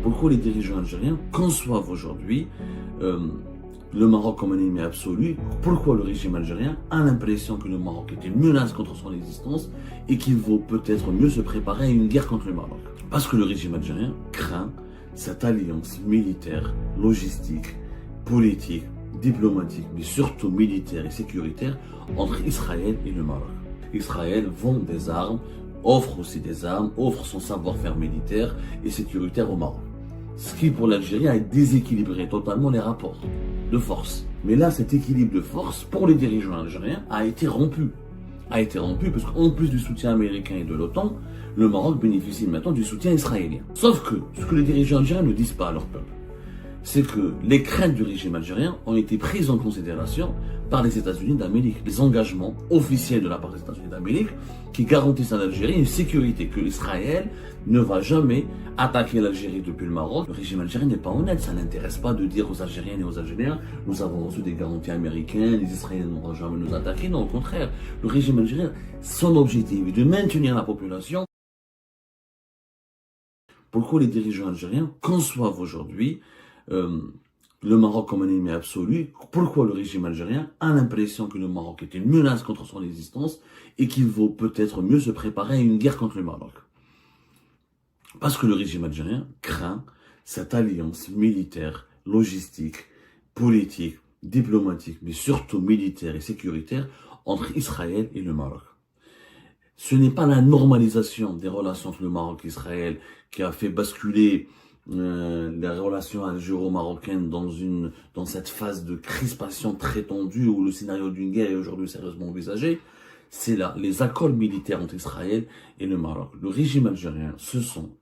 Pourquoi les dirigeants algériens conçoivent aujourd'hui le Maroc comme un ennemi absolu? Pourquoi le régime algérien a l'impression que le Maroc est une menace contre son existence et qu'il vaut peut-être mieux se préparer à une guerre contre le Maroc? Parce que le régime algérien craint cette alliance militaire, logistique, politique, diplomatique, mais surtout militaire et sécuritaire entre Israël et le Maroc. Israël vend des armes, offre aussi des armes, offre son savoir-faire militaire et sécuritaire au Maroc. Ce qui pour l'Algérie a déséquilibré totalement les rapports de force. Mais là, cet équilibre de force pour les dirigeants algériens a été rompu. Parce qu'en plus du soutien américain et de l'OTAN, le Maroc bénéficie maintenant du soutien israélien. Sauf que ce que les dirigeants algériens ne disent pas à leur peuple, c'est que les craintes du régime algérien ont été prises en considération par les États-Unis d'Amérique. Les engagements officiels de la part des États-Unis d'Amérique qui garantissent à l'Algérie une sécurité, que Israël ne va jamais attaquer l'Algérie depuis le Maroc. Le régime algérien n'est pas honnête, ça n'intéresse pas de dire aux Algériennes et aux Algériens nous avons reçu des garanties américaines, les Israéliens ne vont jamais nous attaquer. Non, au contraire, le régime algérien, son objectif est de maintenir la population. Pourquoi les dirigeants algériens conçoivent aujourd'hui le Maroc comme un ennemi absolu? Pourquoi le régime algérien a l'impression que le Maroc est une menace contre son existence et qu'il vaut peut-être mieux se préparer à une guerre contre le Maroc? Parce que le régime algérien craint cette alliance militaire, logistique, politique, diplomatique, mais surtout militaire et sécuritaire entre Israël et le Maroc. Ce n'est pas la normalisation des relations entre le Maroc et Israël qui a fait basculer les relations algéro-marocaines dans cette phase de crispation très tendue où le scénario d'une guerre est aujourd'hui sérieusement envisagé. C'est là les accords militaires entre Israël et le Maroc. Le régime algérien,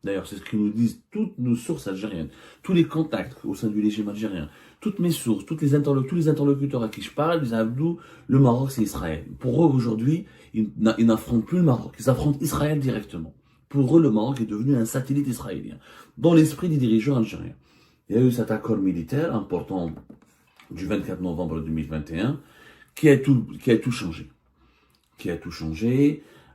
d'ailleurs c'est ce que nous disent toutes nos sources algériennes, tous les contacts au sein du régime algérien, toutes mes sources, tous les interlocuteurs à qui je parle, disent Abdou, le Maroc c'est Israël. Pour eux aujourd'hui, ils n'affrontent plus le Maroc, ils affrontent Israël directement. Pour eux, le Maroc est devenu un satellite israélien, dans l'esprit des dirigeants algériens. Il y a eu cet accord militaire important du 24 novembre 2021 qui a tout changé.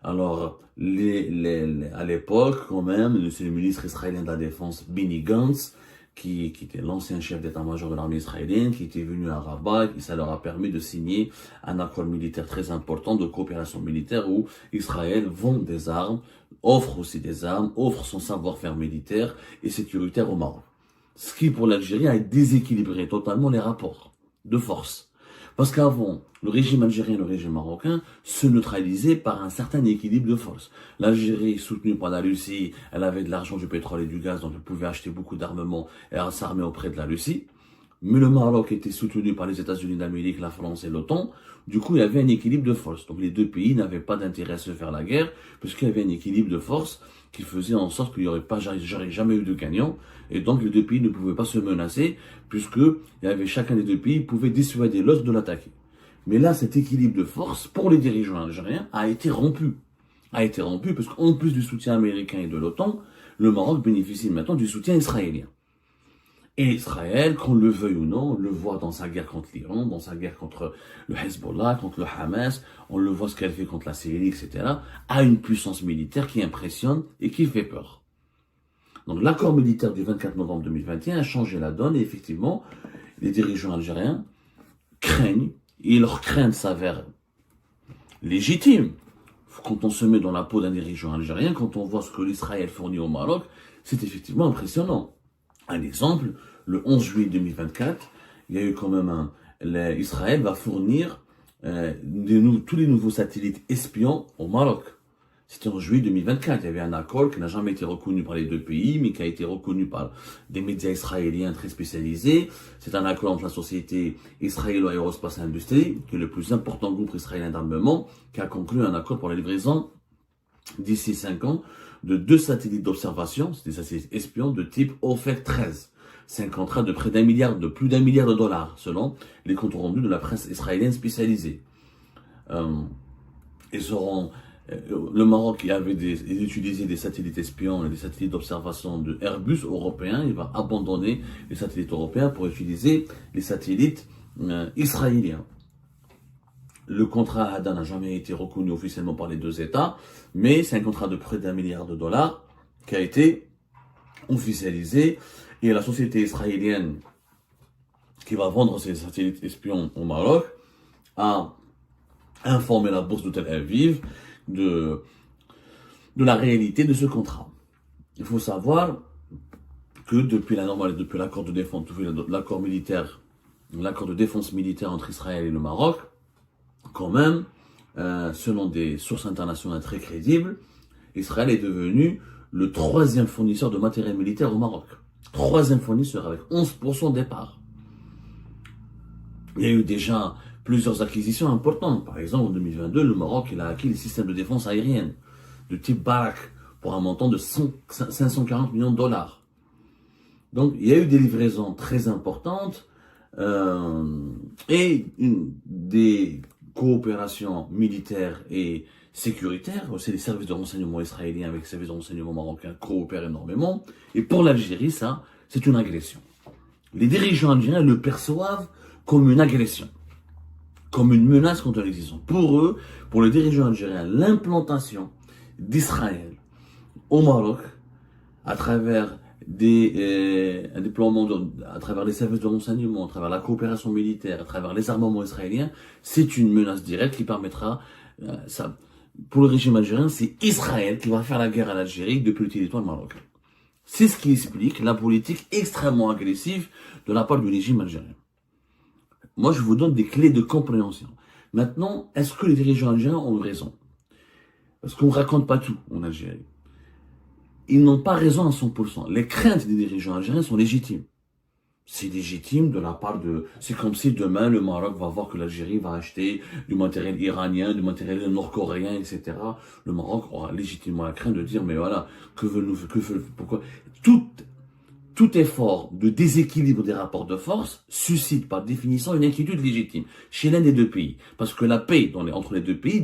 Alors, à l'époque, quand même, c'est le ministre israélien de la Défense, Benny Gantz, qui était l'ancien chef d'état-major de l'armée israélienne, qui était venu à Rabat, et ça leur a permis de signer un accord militaire très important de coopération militaire où Israël vend des armes, offre aussi des armes, offre son savoir-faire militaire et sécuritaire au Maroc. Ce qui, pour l'Algérie, a déséquilibré totalement les rapports de force. Parce qu'avant, le régime algérien et le régime marocain se neutralisaient par un certain équilibre de force. L'Algérie, soutenue par la Russie, elle avait de l'argent, du pétrole et du gaz, donc elle pouvait acheter beaucoup d'armements et s'armer auprès de la Russie. Mais le Maroc était soutenu par les États-Unis d'Amérique, la France et l'OTAN. Du coup, il y avait un équilibre de force. Donc les deux pays n'avaient pas d'intérêt à se faire la guerre, puisqu'il y avait un équilibre de force qui faisait en sorte qu'il n'y aurait jamais eu de gagnant. Et donc les deux pays ne pouvaient pas se menacer, puisque chacun des deux pays pouvait dissuader l'autre de l'attaquer. Mais là, cet équilibre de force, pour les dirigeants algériens, a été rompu. Parce qu'en plus du soutien américain et de l'OTAN, le Maroc bénéficie maintenant du soutien israélien. Et Israël, qu'on le veuille ou non, on le voit dans sa guerre contre l'Iran, dans sa guerre contre le Hezbollah, contre le Hamas, on le voit ce qu'elle fait contre la Syrie, etc., a une puissance militaire qui impressionne et qui fait peur. Donc l'accord militaire du 24 novembre 2021 a changé la donne et effectivement, les dirigeants algériens craignent, et leur crainte s'avère légitime. Quand on se met dans la peau d'un dirigeant algérien, quand on voit ce que l'Israël fournit au Maroc, c'est effectivement impressionnant. Un exemple, le 11 juillet 2024, il y a eu quand même Israël va fournir tous les nouveaux satellites espions au Maroc. C'était en juillet 2024. Il y avait un accord qui n'a jamais été reconnu par les deux pays, mais qui a été reconnu par des médias israéliens très spécialisés. C'est un accord entre la société Israélo-Aerospace Industrie, qui est le plus important groupe israélien d'armement, qui a conclu un accord pour la livraison d'ici 5 ans de 2 satellites d'observation, c'est des satellites espions de type OFEC 13. C'est un contrat de plus d'1 milliard de dollars, selon les comptes rendus de la presse israélienne spécialisée. Le Maroc il utilisait des satellites espions et des satellites d'observation de Airbus européens. Il va abandonner les satellites européens pour utiliser les satellites israéliens. Le contrat ADA n'a jamais été reconnu officiellement par les deux États, mais c'est un contrat de près d'1 milliard de dollars qui a été officialisé, et la société israélienne qui va vendre ses satellites espions au Maroc a informé la bourse de Tel Aviv de la réalité de ce contrat. Il faut savoir que depuis l'accord de défense, depuis l'accord militaire, l'accord de défense militaire entre Israël et le Maroc, quand même, selon des sources internationales très crédibles, Israël est devenu le 3e fournisseur de matériel militaire au Maroc. 3e fournisseur avec 11% des parts. Il y a eu déjà plusieurs acquisitions importantes. Par exemple, en 2022, le Maroc il a acquis les systèmes de défense aérienne de type Barak pour un montant de 540 millions de dollars. Donc, il y a eu des livraisons très importantes et des coopérations militaires et sécuritaires. Aussi, les services de renseignement israéliens avec les services de renseignement marocains coopèrent énormément. Et pour l'Algérie, ça, c'est une agression. Les dirigeants algériens le perçoivent comme une agression, comme une menace contre l'existence. Pour eux, pour les dirigeants algériens, l'implantation d'Israël au Maroc, à travers un déploiement à travers les services de renseignement, à travers la coopération militaire, à travers les armements israéliens, c'est une menace directe qui permettra, pour le régime algérien, c'est Israël qui va faire la guerre à l'Algérie depuis le territoire marocain. C'est ce qui explique la politique extrêmement agressive de la part du régime algérien. Moi, je vous donne des clés de compréhension. Maintenant, est-ce que les dirigeants algériens ont raison? Parce qu'on ne raconte pas tout en Algérie. Ils n'ont pas raison à 100%. Les craintes des dirigeants algériens sont légitimes. C'est légitime de la part de... C'est comme si demain, le Maroc va voir que l'Algérie va acheter du matériel iranien, du matériel nord-coréen, etc. Le Maroc aura légitimement la crainte de dire, mais voilà, pourquoi tout effort de déséquilibre des rapports de force suscite par définition une inquiétude légitime chez l'un des deux pays. Parce que la paix entre les deux pays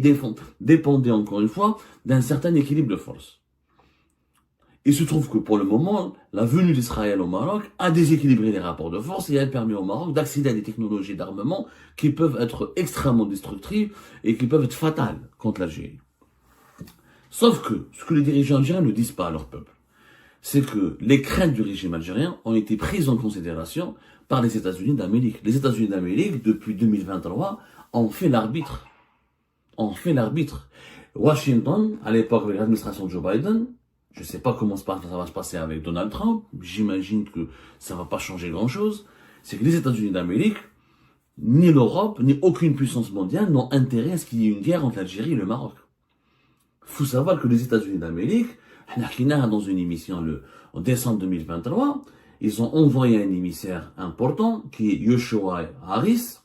dépendait encore une fois d'un certain équilibre de force. Il se trouve que pour le moment, la venue d'Israël au Maroc a déséquilibré les rapports de force et a permis au Maroc d'accéder à des technologies d'armement qui peuvent être extrêmement destructives et qui peuvent être fatales contre l'Algérie. Sauf que ce que les dirigeants algériens ne disent pas à leur peuple, c'est que les craintes du régime algérien ont été prises en considération par les États-Unis d'Amérique. Les États-Unis d'Amérique, depuis 2023, ont fait l'arbitre. Washington, à l'époque avec l'administration de Joe Biden, je ne sais pas comment ça va se passer avec Donald Trump, j'imagine que ça ne va pas changer grand-chose, c'est que les États-Unis d'Amérique, ni l'Europe, ni aucune puissance mondiale n'ont intérêt à ce qu'il y ait une guerre entre l'Algérie et le Maroc. Il faut savoir que les États-Unis d'Amérique, dans une émission en décembre 2023, ils ont envoyé un émissaire important qui est Yoshua Harris,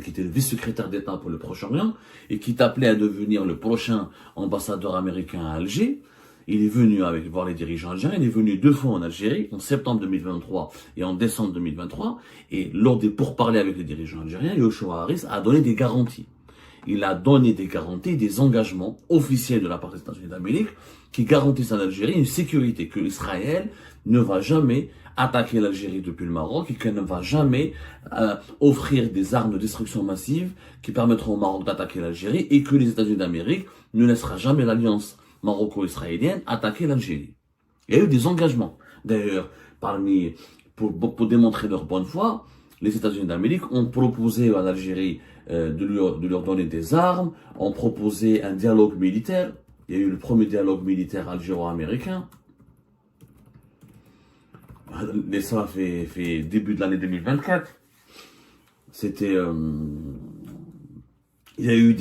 qui était le vice-secrétaire d'État pour le Proche-Orient et qui est appelé à devenir le prochain ambassadeur américain à Alger. Il est venu voir les dirigeants algériens, il est venu 2 fois en Algérie, en septembre 2023 et en décembre 2023, et lors des pourparlers avec les dirigeants algériens, Yoshua Harris a donné des garanties. Il a donné des garanties, des engagements officiels de la part des États-Unis d'Amérique qui garantissent à l'Algérie une sécurité, que Israël ne va jamais attaquer l'Algérie depuis le Maroc et qu'elle ne va jamais offrir des armes de destruction massive qui permettront au Maroc d'attaquer l'Algérie et que les États-Unis d'Amérique ne laissera jamais l'alliance maroco-israélienne attaquer l'Algérie. Il y a eu des engagements. D'ailleurs, pour démontrer leur bonne foi, les États-Unis d'Amérique ont proposé à l'Algérie de leur donner des armes, ont proposé un dialogue militaire. Il y a eu le premier dialogue militaire algéro-américain. Et ça fait début de l'année 2024. C'était... il y a eu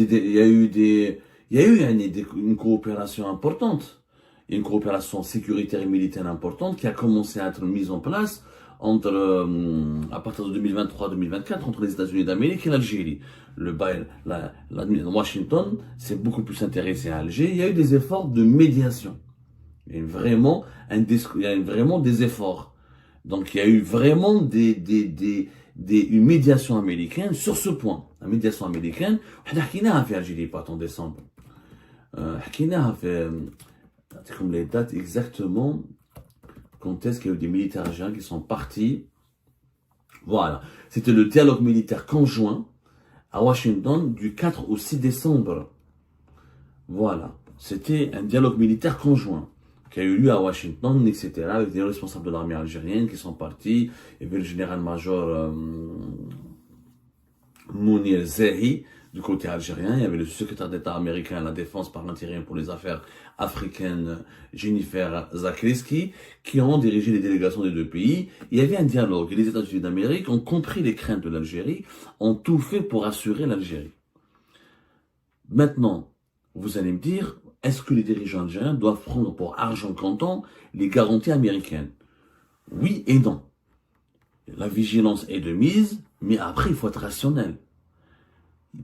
une coopération importante, une coopération sécuritaire et militaire importante qui a commencé à être mise en place à partir de 2023-2024 entre les États-Unis d'Amérique et l'Algérie. Washington s'est beaucoup plus intéressé à Alger. Il y a eu des efforts de médiation. Il y a eu vraiment des efforts. Donc il y a eu vraiment une médiation américaine sur ce point. La médiation américaine, on a fait Algérie pas en décembre. C'est comme les dates exactement quand est-ce qu'il y a eu des militaires algériens qui sont partis. Voilà. C'était le dialogue militaire conjoint à Washington du 4 au 6 décembre. Voilà. C'était un dialogue militaire conjoint qui a eu lieu à Washington, etc., avec des responsables de l'armée algérienne qui sont partis. Il y avait le général-major Mounir Zehi, du côté algérien. Il y avait le secrétaire d'État américain à la défense par l'intérim pour les affaires africaines, Jennifer Zakriski, qui ont dirigé les délégations des deux pays. Il y avait un dialogue et les États-Unis d'Amérique ont compris les craintes de l'Algérie, ont tout fait pour assurer l'Algérie. Maintenant, vous allez me dire, est-ce que les dirigeants algériens doivent prendre pour argent comptant les garanties américaines? Oui et non. La vigilance est de mise, mais après, il faut être rationnel.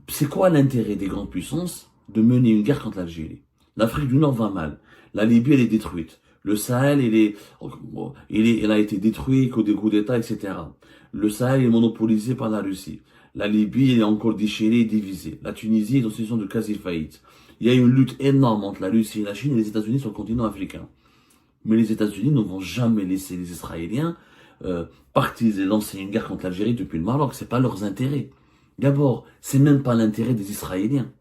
C'est quoi l'intérêt des grandes puissances de mener une guerre contre l'Algérie? L'Afrique du Nord va mal. La Libye, elle est détruite. Le Sahel, il a été détruit qu'au coup d'État, etc. Le Sahel est monopolisé par la Russie. La Libye, elle est encore déchirée et divisée. La Tunisie est dans une situation de quasi-faillite. Il y a une lutte énorme entre la Russie et la Chine et les États-Unis sur le continent africain. Mais les États-Unis ne vont jamais laisser les Israéliens partir et lancer une guerre contre l'Algérie depuis le Maroc. C'est pas leurs intérêts. D'abord, c'est même pas l'intérêt des Israéliens.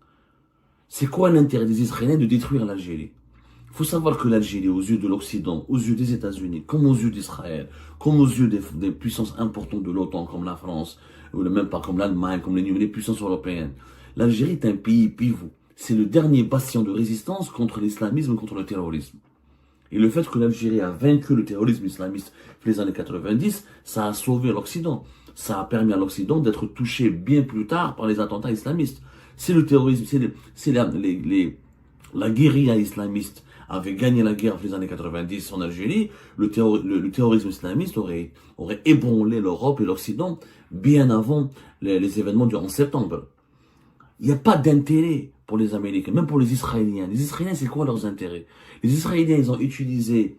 C'est quoi l'intérêt des Israéliens de détruire l'Algérie? Il faut savoir que l'Algérie, aux yeux de l'Occident, aux yeux des États-Unis, comme aux yeux d'Israël, comme aux yeux des puissances importantes de l'OTAN, comme la France, ou même pas comme l'Allemagne, comme les puissances européennes, l'Algérie est un pays pivot. C'est le dernier bastion de résistance contre l'islamisme, contre le terrorisme. Et le fait que l'Algérie a vaincu le terrorisme islamiste dans les années 90, ça a sauvé l'Occident. Ça a permis à l'Occident d'être touché bien plus tard par les attentats islamistes. Si le terrorisme, la guérilla islamiste avait gagné la guerre dans les années 90 en Algérie, le terrorisme islamiste aurait ébranlé l'Europe et l'Occident bien avant les événements du 11 septembre. Il n'y a pas d'intérêt pour les Américains, même pour les Israéliens. Les Israéliens, c'est quoi leurs intérêts? Les Israéliens, ils ont utilisé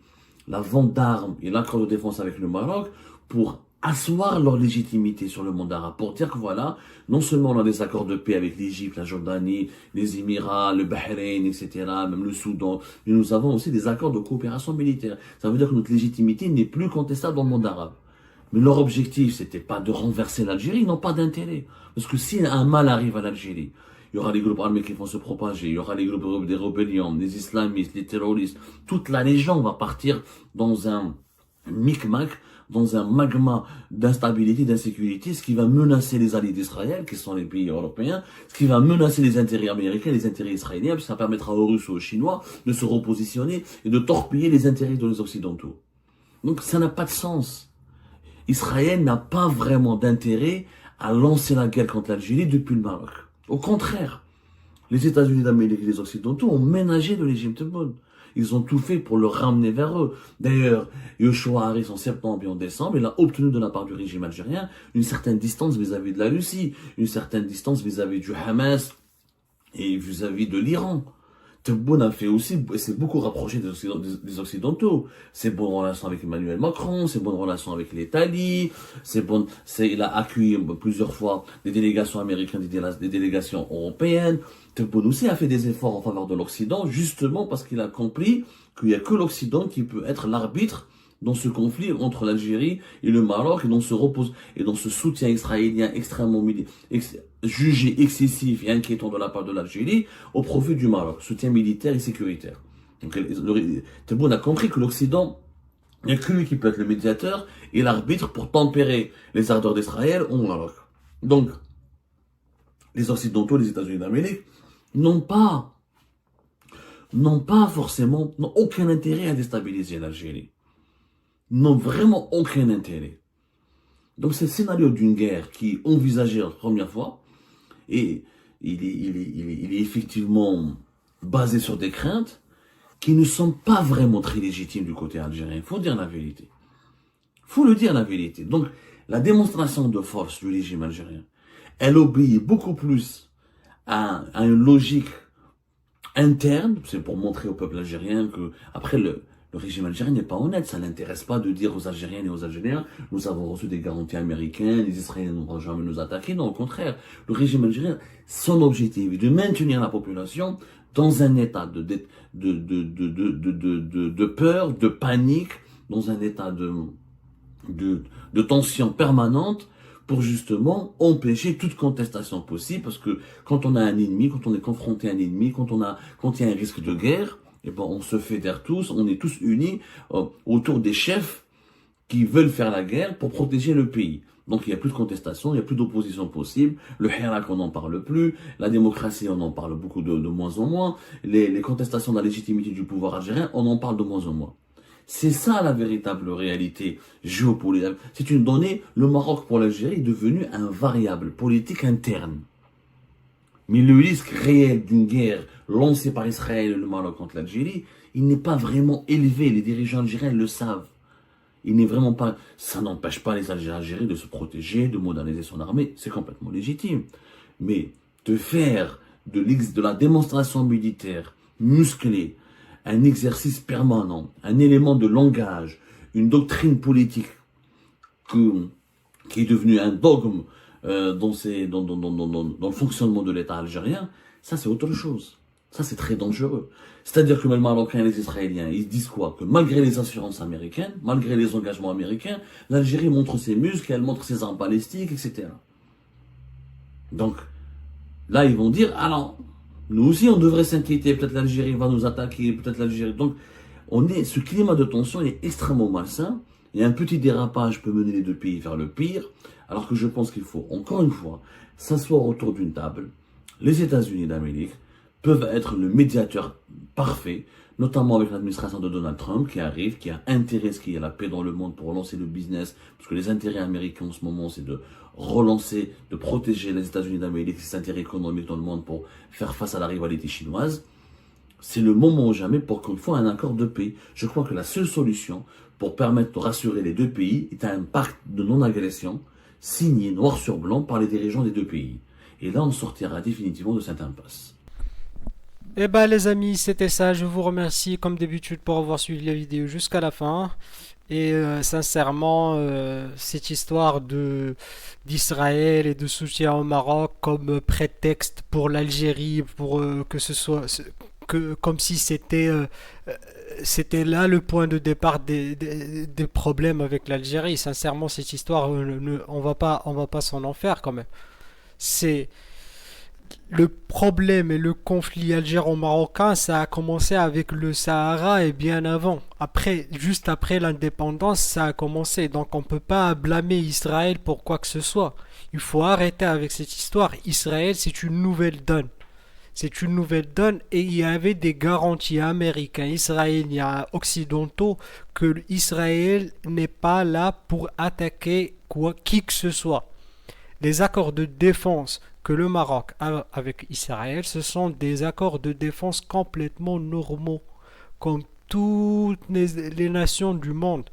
la vente d'armes et l'accord de défense avec le Maroc pour asseoir leur légitimité sur le monde arabe, pour dire que voilà, non seulement on a des accords de paix avec l'Égypte, la Jordanie, les Émirats, le Bahreïn, etc., même le Soudan, mais nous avons aussi des accords de coopération militaire. Ça veut dire que notre légitimité n'est plus contestable dans le monde arabe. Mais leur objectif, c'était pas de renverser l'Algérie, ils n'ont pas d'intérêt. Parce que si un mal arrive à l'Algérie, il y aura les groupes armés qui vont se propager, il y aura les groupes des rébellions, les islamistes, les terroristes, toute la région va partir dans un micmac, dans un magma d'instabilité, d'insécurité, ce qui va menacer les alliés d'Israël, qui sont les pays européens, ce qui va menacer les intérêts américains, les intérêts israéliens, parce que ça permettra aux Russes ou aux Chinois de se repositionner et de torpiller les intérêts de les Occidentaux. Donc ça n'a pas de sens. Israël n'a pas vraiment d'intérêt à lancer la guerre contre l'Algérie depuis le Maroc. Au contraire, les États-Unis d'Amérique et les Occidentaux ont ménagé le régime Tebboune. Ils ont tout fait pour le ramener vers eux. D'ailleurs, Yoshua Harris en septembre et en décembre, il a obtenu de la part du régime algérien une certaine distance vis-à-vis de la Russie, une certaine distance vis-à-vis du Hamas et vis-à-vis de l'Iran. Tebboune a fait aussi, s'est beaucoup rapproché des Occidentaux. Ses bonnes relations avec Emmanuel Macron, ses bonnes relations avec l'Italie, il a accueilli plusieurs fois des délégations américaines, des délégations européennes. Tebboune aussi a fait des efforts en faveur de l'Occident, justement parce qu'il a compris qu'il n'y a que l'Occident qui peut être l'arbitre dans ce conflit entre l'Algérie et le Maroc, et dans ce soutien israélien extrêmement jugé excessif et inquiétant de la part de l'Algérie au profit du Maroc, soutien militaire et sécuritaire. Donc Tebboune a compris que l'Occident, il n'y a que lui qui peut être le médiateur et l'arbitre pour tempérer les ardeurs d'Israël au Maroc. Donc, les Occidentaux, les États-Unis d'Amérique, n'ont aucun intérêt à déstabiliser l'Algérie. N'ont vraiment aucun intérêt. Donc c'est le scénario d'une guerre qui est envisagée la première fois et il est effectivement basé sur des craintes qui ne sont pas vraiment très légitimes du côté algérien. Il faut dire la vérité. Il faut le dire la vérité. Donc la démonstration de force du régime algérien, elle obéit beaucoup plus à une logique interne, c'est pour montrer au peuple algérien que après le régime algérien n'est pas honnête, ça n'intéresse pas de dire aux Algériennes et aux Algériens, nous avons reçu des garanties américaines, les Israéliens ne vont jamais nous attaquer. Non, au contraire, le régime algérien, son objectif est de maintenir la population dans un état de peur, de panique, dans un état de tension permanente, pour justement empêcher toute contestation possible, parce que quand on a un ennemi, quand on est confronté à un ennemi, quand il y a un risque de guerre, eh ben, on se fédère tous, on est tous unis autour des chefs qui veulent faire la guerre pour protéger le pays. Donc il n'y a plus de contestation, il n'y a plus d'opposition possible. Le Hirak, on n'en parle plus. La démocratie, on en parle beaucoup de moins en moins. Les contestations de la légitimité du pouvoir algérien, on en parle de moins en moins. C'est ça la véritable réalité géopolitique. C'est une donnée, le Maroc pour l'Algérie est devenu un variable politique interne. Mais le risque réel d'une guerre lancée par Israël et le Maroc contre l'Algérie, il n'est pas vraiment élevé. Les dirigeants algériens le savent. Il n'est vraiment pas. Ça n'empêche pas les Algériens de se protéger, de moderniser son armée. C'est complètement légitime. Mais de faire de la démonstration militaire musclée un exercice permanent, un élément de langage, une doctrine politique qui est devenue un dogme dans le fonctionnement de l'État algérien, ça c'est autre chose. Ça c'est très dangereux. C'est-à-dire que les Marocains et les Israéliens, ils disent quoi? Que malgré les assurances américaines, malgré les engagements américains, l'Algérie montre ses muscles, elle montre ses armes balistiques, etc. Donc, là ils vont dire, ah non, nous aussi on devrait s'inquiéter, peut-être l'Algérie va nous attaquer, peut-être l'Algérie... Donc, ce climat de tension est extrêmement malsain, et un petit dérapage peut mener les deux pays vers le pire, alors que je pense qu'il faut, encore une fois, s'asseoir autour d'une table. Les États-Unis d'Amérique peuvent être le médiateur parfait, notamment avec l'administration de Donald Trump qui arrive, qui a intérêt à ce qu'il y ait la paix dans le monde pour relancer le business, parce que les intérêts américains en ce moment, c'est de relancer, de protéger les États-Unis d'Amérique, ses intérêts économiques dans le monde pour faire face à la rivalité chinoise. C'est le moment ou jamais pour qu'il faut un accord de paix. Je crois que la seule solution pour permettre de rassurer les deux pays est un pacte de non-agression signé noir sur blanc par les dirigeants des deux pays. Et là, on sortira définitivement de cette impasse. Eh ben les amis, c'était ça. Je vous remercie comme d'habitude pour avoir suivi la vidéo jusqu'à la fin. Et sincèrement, cette histoire d'Israël et de soutien au Maroc comme prétexte pour l'Algérie, pour que ce soit comme si c'était là le point de départ des problèmes avec l'Algérie. Sincèrement, cette histoire, on va pas s'en en faire quand même. C'est le problème et le conflit algéro-marocain, ça a commencé avec le Sahara et bien avant. Après, juste après l'indépendance, ça a commencé. Donc on ne peut pas blâmer Israël pour quoi que ce soit. Il faut arrêter avec cette histoire. Israël, c'est une nouvelle donne. C'est une nouvelle donne et il y avait des garanties américains, israéliens, occidentaux que Israël n'est pas là pour attaquer qui que ce soit. Les accords de défense que le Maroc a avec Israël, ce sont des accords de défense complètement normaux, comme toutes les nations du monde.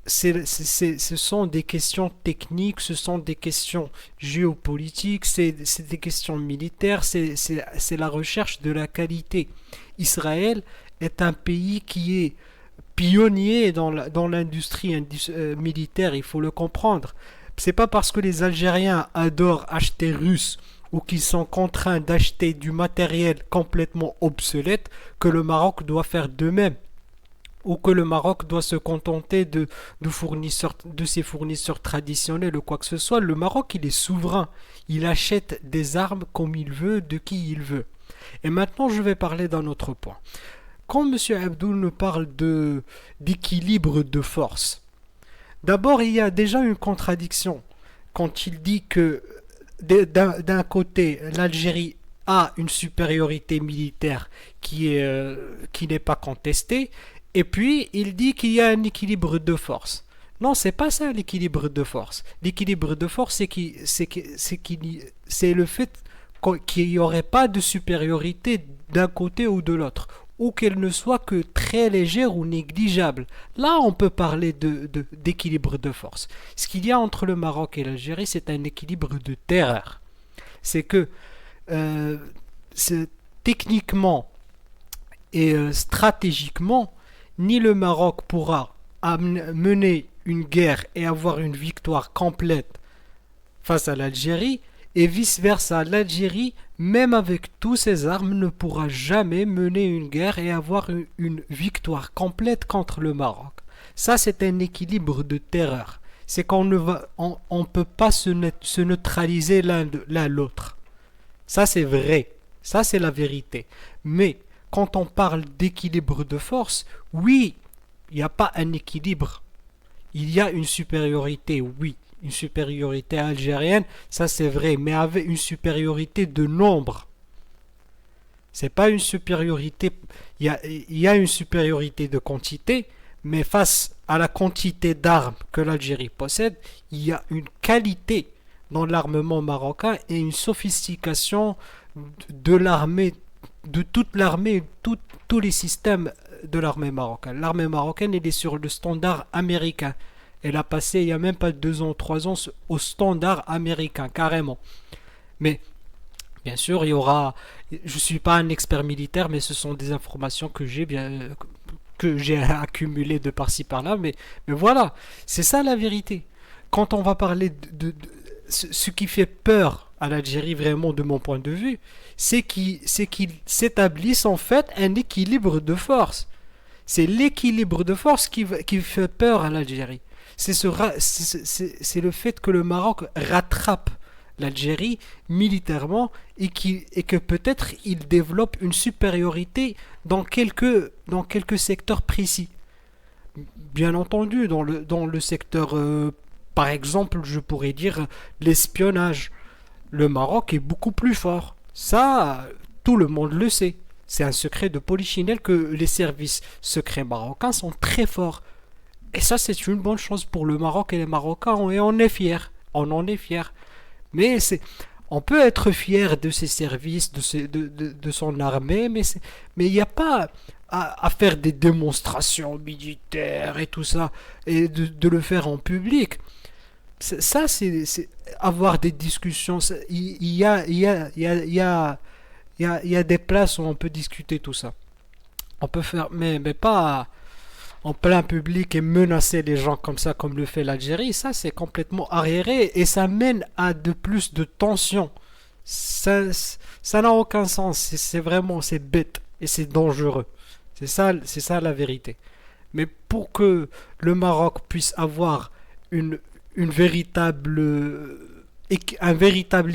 Ce sont des questions techniques, ce sont des questions géopolitiques, c'est des questions militaires, c'est la recherche de la qualité. Israël est un pays qui est pionnier dans l'industrie militaire, il faut le comprendre. C'est pas parce que les Algériens adorent acheter russe ou qu'ils sont contraints d'acheter du matériel complètement obsolète que le Maroc doit faire de même. Ou que le Maroc doit se contenter de ses fournisseurs traditionnels ou quoi que ce soit. Le Maroc, il est souverain. Il achète des armes comme il veut, de qui il veut. Et maintenant, je vais parler d'un autre point. Quand M. Abdoul nous parle d'équilibre de force, d'abord, il y a déjà une contradiction quand il dit que d'un côté, l'Algérie a une supériorité militaire qui n'est pas contestée, et puis il dit qu'il y a un équilibre de force. Non, c'est pas ça l'équilibre de force. L'équilibre de force, c'est le fait qu'il n'y aurait pas de supériorité d'un côté ou de l'autre, ou qu'elle ne soit que très légère ou négligeable. Là, on peut parler d'équilibre de force. Ce qu'il y a entre le Maroc et l'Algérie, c'est un équilibre de terreur. C'est que techniquement et stratégiquement, ni le Maroc pourra mener une guerre et avoir une victoire complète face à l'Algérie, et vice-versa, l'Algérie, même avec tous ses armes, ne pourra jamais mener une guerre et avoir une victoire complète contre le Maroc. Ça, c'est un équilibre de terreur. C'est qu'on ne peut pas se neutraliser l'un l'autre. Ça, c'est vrai. Ça, c'est la vérité. Mais quand on parle d'équilibre de force, oui, il n'y a pas un équilibre. Il y a une supériorité, oui, une supériorité algérienne, ça c'est vrai, mais avec une supériorité de nombre. C'est pas une supériorité, il y a une supériorité de quantité, mais face à la quantité d'armes que l'Algérie possède, il y a une qualité dans l'armement marocain et une sophistication de l'armée, de toute l'armée, tous les systèmes de l'armée marocaine. L'armée marocaine, elle est sur le standard américain. Elle a passé, il n'y a même pas 2 ans, 3 ans, au standard américain, carrément. Mais, bien sûr, il y aura... Je ne suis pas un expert militaire, mais ce sont des informations que j'ai accumulées de par-ci par-là. Mais voilà, c'est ça la vérité. Quand on va parler ce qui fait peur à l'Algérie, vraiment, de mon point de vue, c'est qu'ils s'établissent en fait un équilibre de force. C'est l'équilibre de force qui fait peur à l'Algérie. C'est le fait que le Maroc rattrape l'Algérie militairement et que peut-être il développe une supériorité dans quelques secteurs précis. Bien entendu, dans le secteur, par exemple, je pourrais dire l'espionnage. Le Maroc est beaucoup plus fort. Ça, tout le monde le sait. C'est un secret de polichinelle que les services secrets marocains sont très forts. Et ça, c'est une bonne chose pour le Maroc et les Marocains, et on est fiers. On en est fiers. Mais on peut être fier de ses services, de son armée, mais il n'y a pas à faire des démonstrations militaires et tout ça, et de le faire en public. Ça, c'est avoir des discussions. Il y a des places où on peut discuter tout ça. On peut faire, mais pas en plein public et menacer les gens comme ça, comme le fait l'Algérie. Ça, c'est complètement arriéré et ça mène à plus de tensions. Ça n'a aucun sens. C'est bête et c'est dangereux. C'est ça la vérité. Mais pour que le Maroc puisse avoir un véritable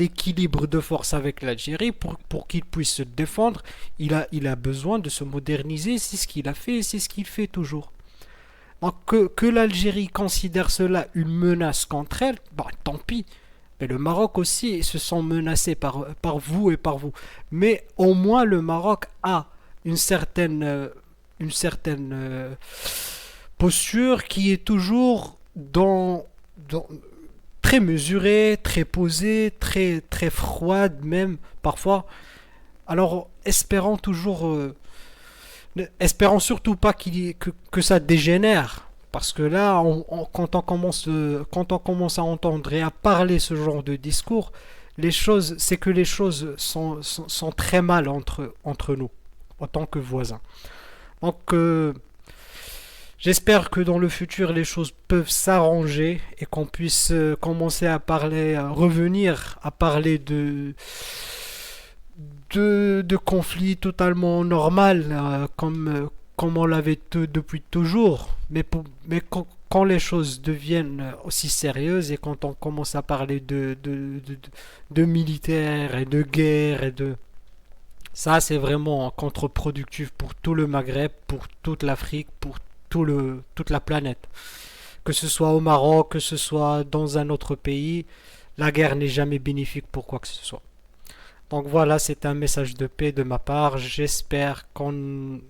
équilibre de force avec l'Algérie, pour qu'il puisse se défendre, il a besoin de se moderniser. C'est ce qu'il a fait et c'est ce qu'il fait toujours. Donc que l'Algérie considère cela une menace contre elle, bah, tant pis. Mais le Maroc aussi se sent menacé par vous et par vous. Mais au moins le Maroc a une certaine posture qui est toujours très mesurée, très posée, très, très froide même parfois. Alors espérons surtout pas que ça dégénère. Parce que là, quand on commence à entendre et à parler ce genre de discours, c'est que les choses sont très mal entre nous, en tant que voisins. Donc, j'espère que dans le futur, les choses peuvent s'arranger et qu'on puisse commencer à revenir à parler de conflits totalement normal, comme on l'avait depuis toujours. Mais quand les choses deviennent aussi sérieuses et quand on commence à parler de militaires et de guerre ça, c'est vraiment contre-productif pour tout le Maghreb, pour toute l'Afrique, pour toute la planète. Que ce soit au Maroc, que ce soit dans un autre pays, la guerre n'est jamais bénéfique pour quoi que ce soit. Donc voilà, c'est un message de paix de ma part. J'espère qu'on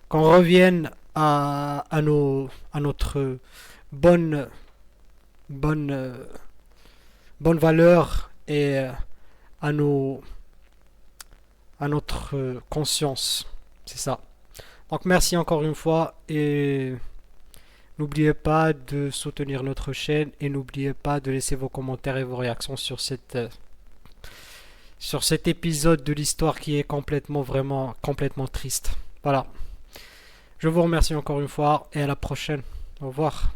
revienne à notre bonne valeur et à notre conscience. C'est ça. Donc merci encore une fois et n'oubliez pas de soutenir notre chaîne et n'oubliez pas de laisser vos commentaires et vos réactions sur cet épisode de l'histoire qui est vraiment complètement triste. Voilà. Je vous remercie encore une fois et à la prochaine. Au revoir.